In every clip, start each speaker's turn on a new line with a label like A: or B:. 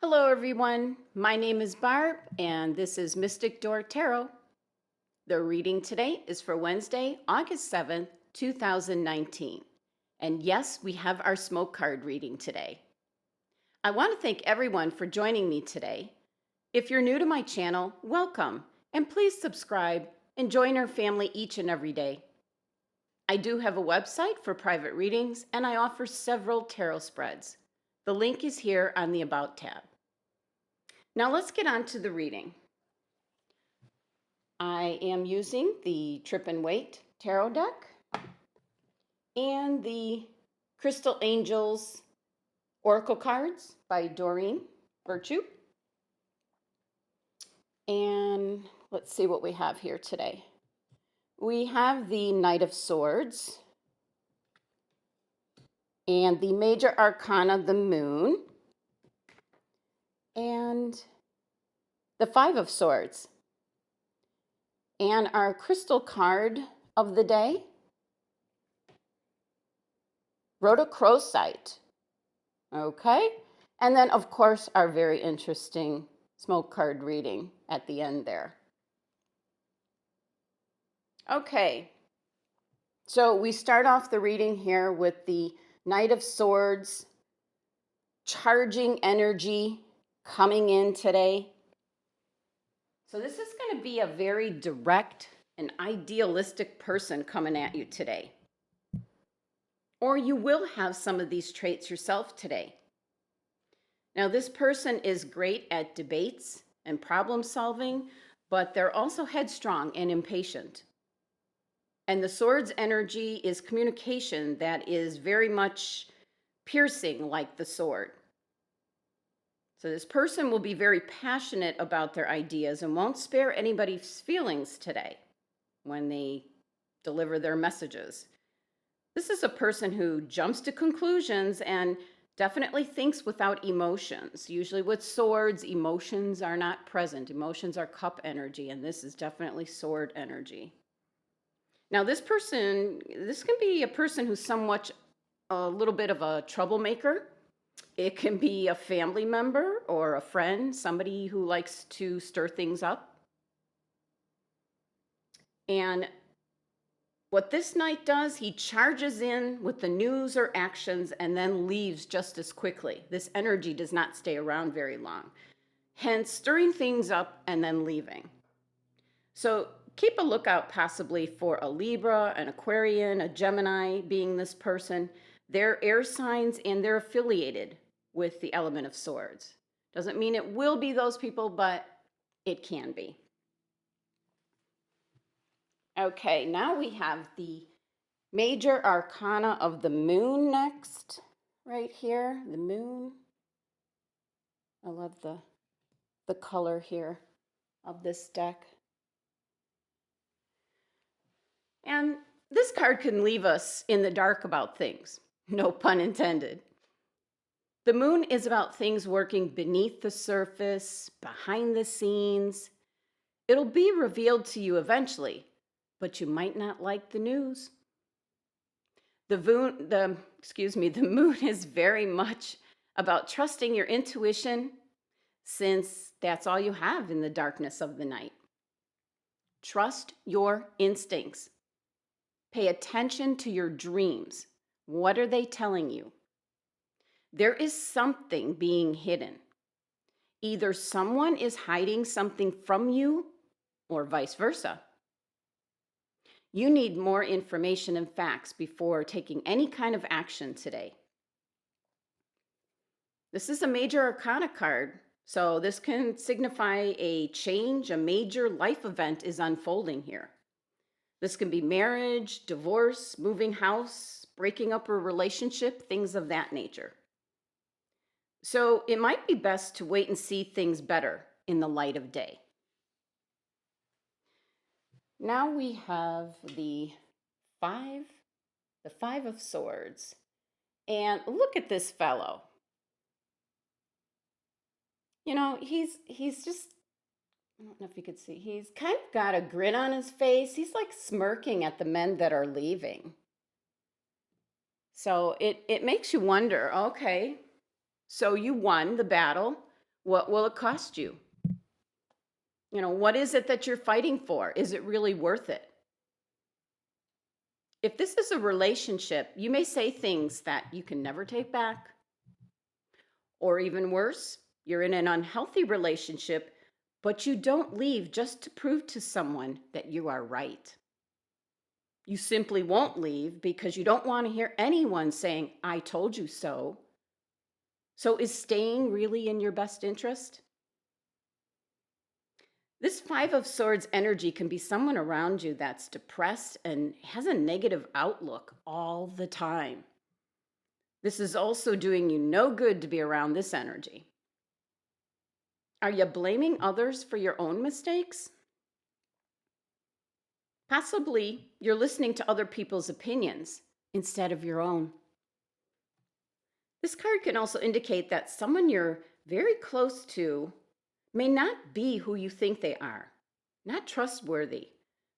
A: Hello, everyone. My name is Barb, and this is Mystic Door Tarot. The reading today is for Wednesday, August 7th, 2019. And yes, we have our smoke card reading today. I want to thank everyone for joining me today. If you're new to my channel, welcome, and please subscribe and join our family each and every day. I do have a website for private readings, and I offer several tarot spreads. The link is here on the About tab. Now let's get on to the reading. I am using the Trippin Waite tarot deck and the Crystal Angels Oracle cards by Doreen Virtue. And let's see what we have here today. We have the Knight of Swords and the Major Arcana, the Moon, and the Five of Swords. And our crystal card of the day, Rhodochrosite. Okay, and then of course our very interesting smoke card reading at the end there. Okay, so we start off the reading here with the Knight of Swords, charging energy coming in today. So this is going to be a very direct and idealistic person coming at you today. Or you will have some of these traits yourself today. Now, this person is great at debates and problem solving, but they're also headstrong and impatient. And the sword's energy is communication that is very much piercing like the sword. So this person will be very passionate about their ideas and won't spare anybody's feelings today when they deliver their messages. This is a person who jumps to conclusions and definitely thinks without emotions. Usually with swords, emotions are not present. Emotions are cup energy, and this is definitely sword energy. Now this can be a person who's somewhat a little bit of a troublemaker. It can be a family member or a friend, somebody who likes to stir things up. And what this knight does, he charges in with the news or actions and then leaves just as quickly. This energy does not stay around very long. Hence, stirring things up and then leaving. So keep a lookout possibly for a Libra, an Aquarian, a Gemini being this person. They're air signs and they're affiliated with the element of swords. Doesn't mean it will be those people, but it can be. Okay, now we have the Major Arcana of the Moon next, right here, the moon. I love the color here of this deck. And this card can leave us in the dark about things, no pun intended. The moon is about things working beneath the surface, behind the scenes. It'll be revealed to you eventually, but you might not like the news. The moon is very much about trusting your intuition, since that's all you have in the darkness of the night. Trust your instincts. Pay attention to your dreams. What are they telling you? There is something being hidden. Either someone is hiding something from you or vice versa. You need more information and facts before taking any kind of action today. This is a Major Arcana card, so this can signify a change, a major life event is unfolding here. This can be marriage, divorce, moving house, breaking up a relationship, things of that nature. So it might be best to wait and see things better in the light of day. Now we have the Five of Swords. And look at this fellow. You know, he's just, I don't know if you could see, he's kind of got a grin on his face. He's like smirking at the men that are leaving. So it makes you wonder, okay, so you won the battle. What will it cost you? What is it that you're fighting for? Is it really worth it? If this is a relationship, you may say things that you can never take back. Or even worse, you're in an unhealthy relationship, but you don't leave just to prove to someone that you are right. You simply won't leave because you don't want to hear anyone saying, "I told you so." So is staying really in your best interest? This Five of Swords energy can be someone around you that's depressed and has a negative outlook all the time. This is also doing you no good to be around this energy. Are you blaming others for your own mistakes? Possibly you're listening to other people's opinions instead of your own. This card can also indicate that someone you're very close to may not be who you think they are, not trustworthy.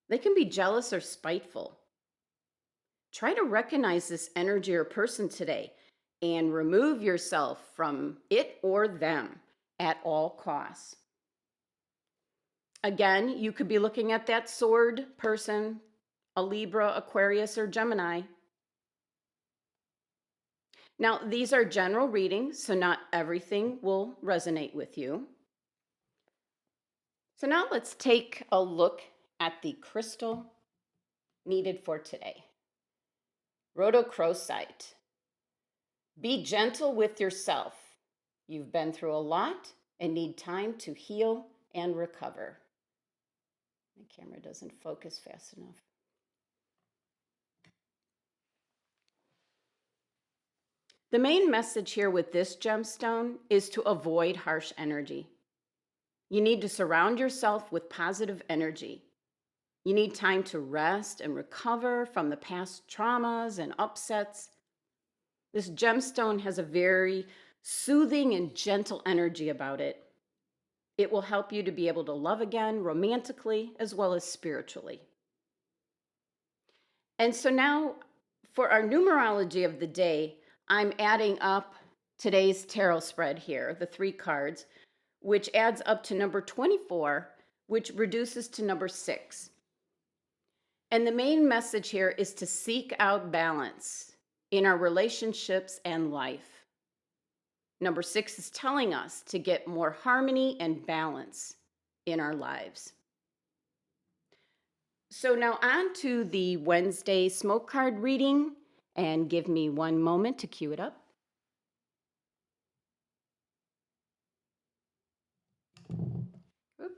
A: They can be jealous or spiteful. Try to recognize this energy or person today and remove yourself from it or them at all costs. Again, you could be looking at that sword person, a Libra, Aquarius, or Gemini. Now, these are general readings, so not everything will resonate with you. So now let's take a look at the crystal needed for today. Rhodochrosite. Be gentle with yourself. You've been through a lot and need time to heal and recover. My camera doesn't focus fast enough. The main message here with this gemstone is to avoid harsh energy. You need to surround yourself with positive energy. You need time to rest and recover from the past traumas and upsets. This gemstone has a very soothing and gentle energy about it. It will help you to be able to love again romantically as well as spiritually. And so now for our numerology of the day, I'm adding up today's tarot spread here, the 3 cards, which adds up to number 24, which reduces to number 6. And the main message here is to seek out balance in our relationships and life. Number 6 is telling us to get more harmony and balance in our lives. So now on to the Wednesday smoke card reading, and give me one moment to cue it up. Oop.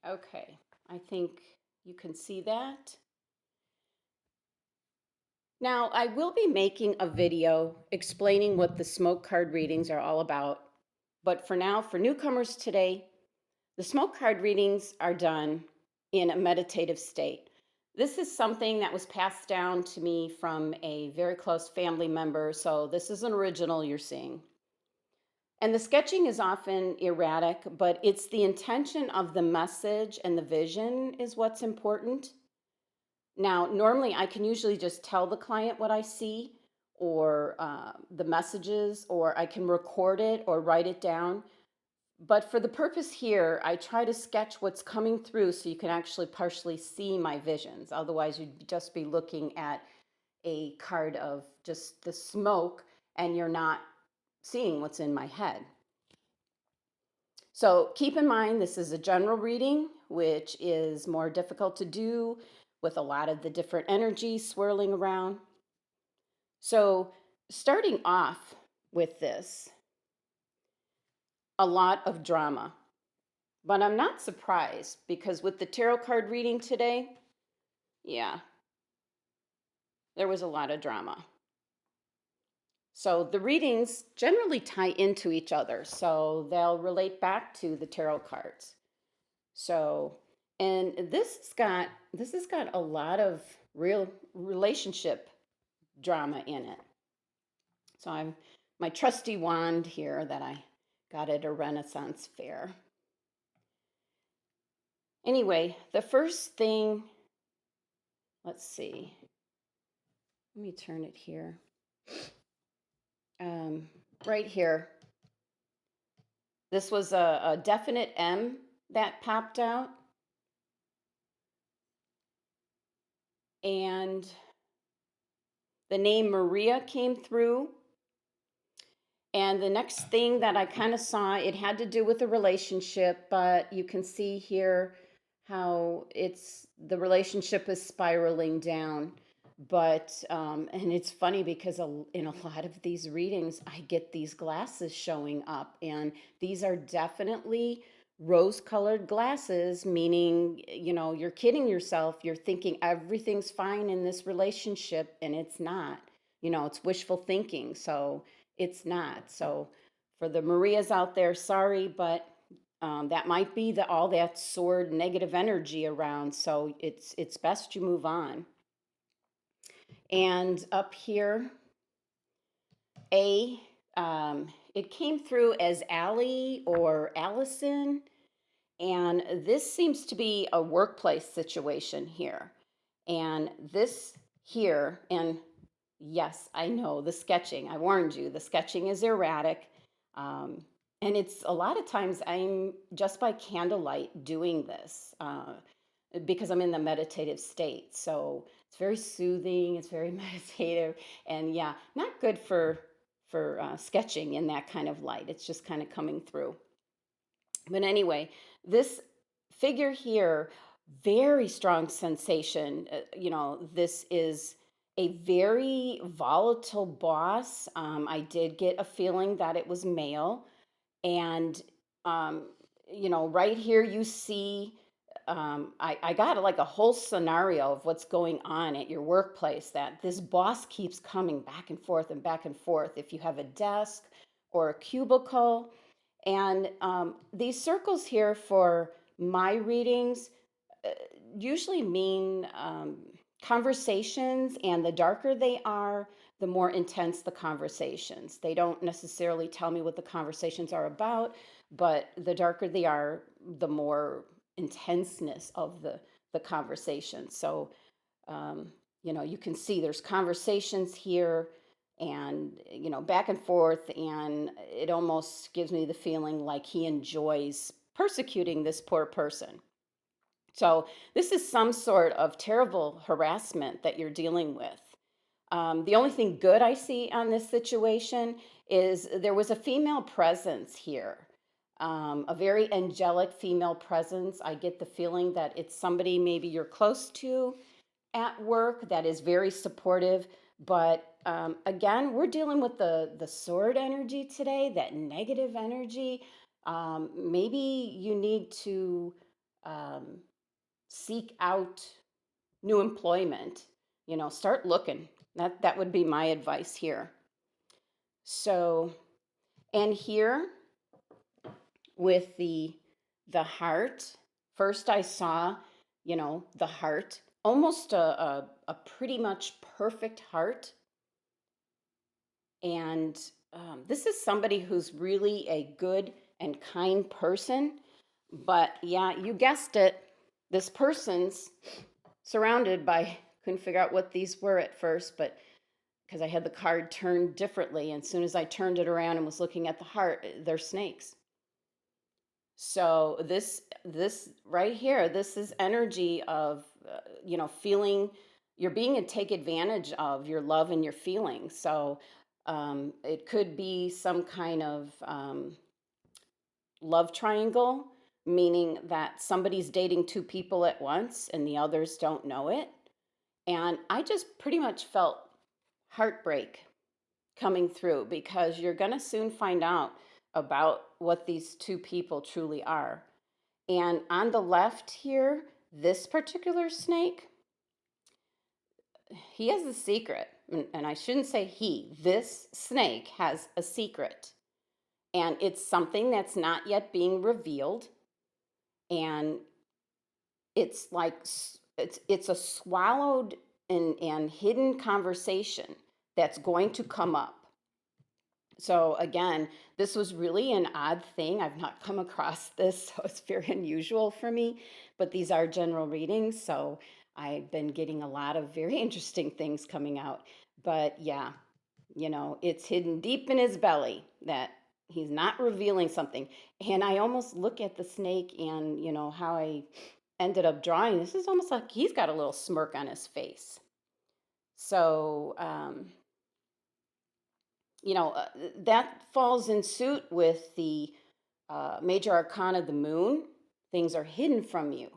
A: Okay, I think you can see that. Now, I will be making a video explaining what the smoke card readings are all about. But for now, for newcomers today, the smoke card readings are done in a meditative state. This is something that was passed down to me from a very close family member, so this is an original you're seeing. And the sketching is often erratic, but it's the intention of the message and the vision is what's important. Now, normally I can usually just tell the client what I see or the messages, or I can record it or write it down. But for the purpose here, I try to sketch what's coming through so you can actually partially see my visions. Otherwise, you'd just be looking at a card of just the smoke and you're not seeing what's in my head. So keep in mind, this is a general reading, which is more difficult to do with a lot of the different energies swirling around. So starting off with this, a lot of drama. But I'm not surprised because with the tarot card reading today, yeah, there was a lot of drama. So the readings generally tie into each other, so they'll relate back to the tarot cards. So, and this has got a lot of real relationship drama in it. So I'm my trusty wand here that I got at a Renaissance fair. Anyway, the first thing let's see. Let me turn it here. Um, right here. This was a definite M that popped out. And the name Maria came through. And the next thing that I kind of saw, it had to do with a relationship, but you can see here how the relationship is spiraling down. But, and it's funny because in a lot of these readings, I get these glasses showing up, and these are definitely rose-colored glasses, meaning, you're kidding yourself. You're thinking everything's fine in this relationship, and it's not. It's wishful thinking. So, it's not. So for the Marias out there, sorry, but that might be all that sword negative energy around. So it's best you move on. And up here, A, it came through as Allie or Allison. And this seems to be a workplace situation here. And this here, and yes, I know the sketching. I warned you, the sketching is erratic. Um, and it's a lot of times I'm just by candlelight doing this because I'm in the meditative state. So it's very soothing, it's very meditative. And yeah, not good for sketching in that kind of light. It's just kind of coming through. But anyway, this figure here, very strong sensation. This is a very volatile boss. I did get a feeling that it was male. And, um, right here you see, I got like a whole scenario of what's going on at your workplace, that this boss keeps coming back and forth and back and forth. If you have a desk or a cubicle, and these circles here for my readings uh, usually mean conversations, and the darker they are, the more intense the conversations. They don't necessarily tell me what the conversations are about, but the darker they are, the more intenseness of the conversation. So, you can see there's conversations here, and back and forth, and it almost gives me the feeling like he enjoys persecuting this poor person. So this is some sort of terrible harassment that you're dealing with. The only thing good I see on this situation is there was a female presence here, a very angelic female presence. I get the feeling that it's somebody maybe you're close to at work that is very supportive. But again, we're dealing with the sword energy today, that negative energy. Maybe you need to um, seek out new employment. Start looking. That would be my advice here. So, and here with the heart, first I saw, the heart, almost a pretty much perfect heart. And this is somebody who's really a good and kind person. But yeah, you guessed it. This person's surrounded by, couldn't figure out what these were at first, but because I had the card turned differently. And as soon as I turned it around and was looking at the heart, they're snakes. So this right here, this is energy of feeling you're being taken advantage of, your love and your feelings. So it could be some kind of love triangle, meaning that somebody's dating two people at once and the others don't know it. And I just pretty much felt heartbreak coming through, because you're going to soon find out about what these two people truly are. And on the left here, this particular snake, he has a secret. And I shouldn't say he, this snake has a secret. And it's something that's not yet being revealed. And it's like, it's a swallowed and hidden conversation that's going to come up. So again, this was really an odd thing. I've not come across this, so it's very unusual for me. But these are general readings, so I've been getting a lot of very interesting things coming out. But yeah, it's hidden deep in his belly that he's not revealing something. And I almost look at the snake and, how I ended up drawing. This is almost like he's got a little smirk on his face. So, that falls in suit with the major arcana, the moon. Things are hidden from you.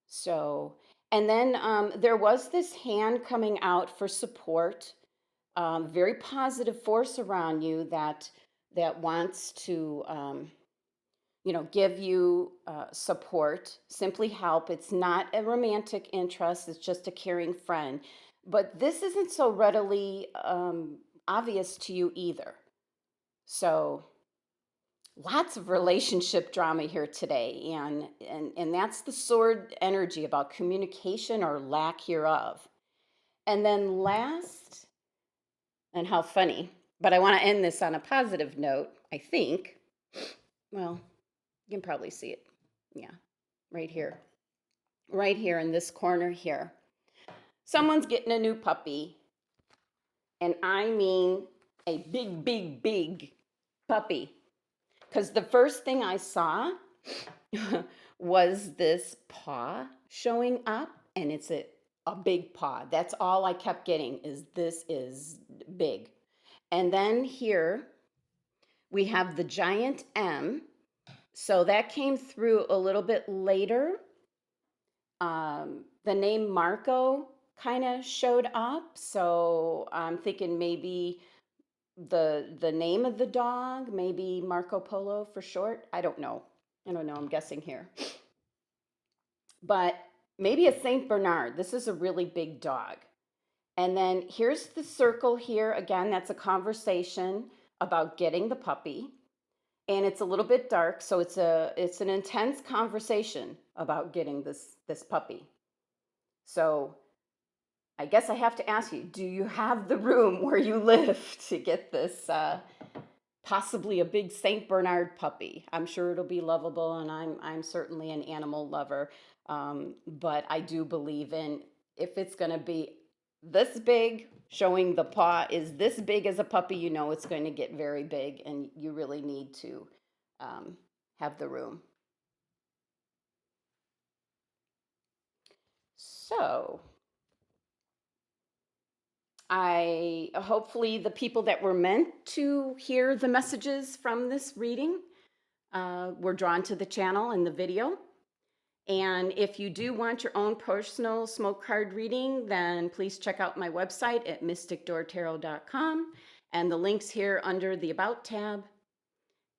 A: So, and then there was this hand coming out for support, very positive force around you that wants to, give you support, simply help. It's not a romantic interest; it's just a caring friend. But this isn't so readily obvious to you either. So lots of relationship drama here today, and that's the sword energy about communication or lack hereof. And then last, and how funny, but I want to end this on a positive note, I think. Well, you can probably see it. Yeah, right here. Right here in this corner here. Someone's getting a new puppy, and I mean a big, big, big puppy. Because the first thing I saw was this paw showing up, and it's a big paw. That's all I kept getting is this is big. And then here we have the giant M. So that came through a little bit later. The name Marco kind of showed up. So I'm thinking maybe the name of the dog, maybe Marco Polo for short. I don't know. I'm guessing here. But maybe a Saint Bernard. This is a really big dog. And then here's the circle here. Again, that's a conversation about getting the puppy. And it's a little bit dark, so it's an intense conversation about getting this puppy. So I guess I have to ask you, do you have the room where you live to get this possibly a big Saint Bernard puppy? I'm sure it'll be lovable, and I'm certainly an animal lover. But I do believe in, if it's going to be this big, showing the paw is this big as a puppy, it's going to get very big, and you really need to have the room. So I hopefully the people that were meant to hear the messages from this reading were drawn to the channel and the video. And if you do want your own personal smoke card reading, then please check out my website at mysticdoortarot.com and the links here under the About tab.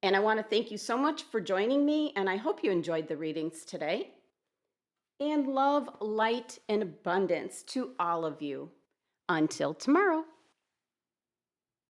A: And I want to thank you so much for joining me, and I hope you enjoyed the readings today. And love, light, and abundance to all of you. Until tomorrow.